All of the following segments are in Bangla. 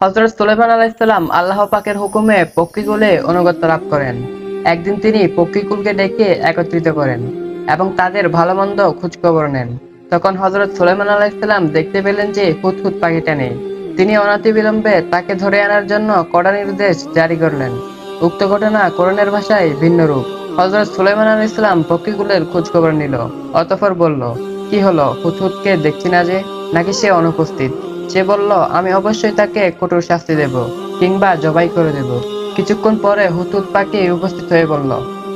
হযরত সুলাইমান আলাইহিস সালাম আল্লাহ পাকের হুকুমে পক্ষীকুলে আনুগত্য লাভ করেন। একদিন তিনি পক্ষীকুলকে ডেকে একত্রিত করেন এবং তাদের ভালো-মন্দ খোঁজখবর নেন। তখন হযরত সুলাইমান আলাইহিস সালাম দেখতে পেলেন যে হুদহুদ পাখিটা নেই। তিনি অনতিবিলম্বে তাকে ধরে আনার জন্য কড়া নির্দেশ জারি করলেন। উক্ত ঘটনা কোরআনের ভাষায় ভিন্ন রূপ। হযরত সুলাইমান আলাইহিস সালাম পক্ষীকুলের খোঁজখবর নিল। অতঃপর বলল, কি হলো, হুদহুদকে দেখছি না যে, নাকি সে অনুপস্থিত? সে বলল, আমি অবশ্যই তাকে কঠোর শাস্তি দেব, কিংবা জবাই করে দেব। কিছুক্ষণ পরে হুদহুদ পাখি উপস্থিত হয়ে বলল,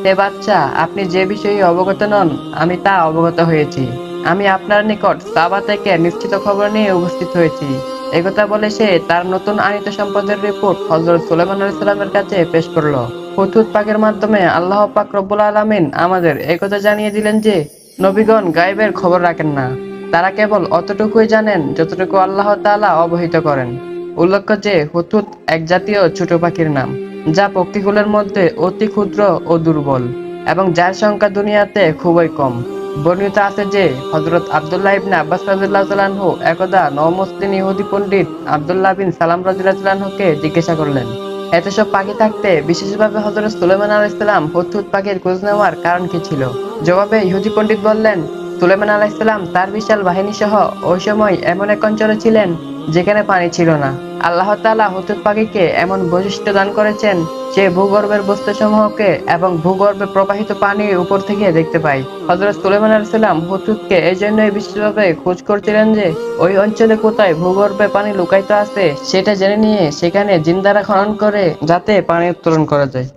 হে বাদশা, আপনি যে বিষয়ে অবগত নন, আমি তা অবগত হয়েছি। আমি আপনার নিকট সাবা থেকে নিশ্চিত খবর নিয়ে উপস্থিত হয়েছি। একথা বলে সে তার নতুন আনিত সম্পদের রিপোর্ট হযরত সুলাইমান আলাইহিস সালামের কাছে পেশ করলো। হুদহুদ পাখির মাধ্যমে আল্লাহ পাক রব্বুল আলামিন আমাদের একথা জানিয়ে দিলেন যে, নবীগণ গায়বের খবর রাখেন না। তারা কেবল অতটুকুই জানেন যতটুকু আল্লাহ তাআলা অবহিত করেন। উল্লেখ্য যে হুদহুদ এক জাতীয় ছোট পাখির নাম, যা পক্ষীকুলের মধ্যে অতি ক্ষুদ্র ও দুর্বল, এবং যার সংখ্যা দুনিয়াতে খুবই কম। বর্ণিত আছে যে হযরত আব্দুল্লাহ ইবনে আব্বাস রাদিয়াল্লাহু তাআলা আনহু একদা নও-মুসলিম ইহুদি পণ্ডিত আব্দুল্লাহ বিন সালাম রাদিয়াল্লাহু তাআলা আনহুকে জিজ্ঞাসা করলেন, এত সব পাখি থাকতে বিশেষভাবে হযরত সুলাইমান আলাইহিস সালাম হুদহুদ পাখির খোঁজ নেওয়ার কারণ কি ছিল? জবাবে ইহুদি পণ্ডিত বললেন, সুলাইমান আলাইহিস সালাম তার বিশাল বাহিনী সহ ওই সময় এমন এক অঞ্চলে ছিলেন যেখানে পানি ছিল না। আল্লাহ তাআলা হুদহুদ পাখিকে এমন বৈশিষ্ট্য দান করেছেন, সে ভূগর্ভের বস্তুসমূহকে এবং ভূগর্ভে প্রবাহিত পানির উপর থেকে দেখতে পায়। হযরত সুলাইমান আলাইহিস সালাম হুদহুদকে এই জন্যই বিশেষভাবে খোঁজ করছিলেন যে, ওই অঞ্চলে কোথায় ভূগর্ভে পানি লুকায়িত আছে সেটা জেনে নিয়ে সেখানে জিন্দারা খনন করে যাতে পানি উত্তোলন করা যায়।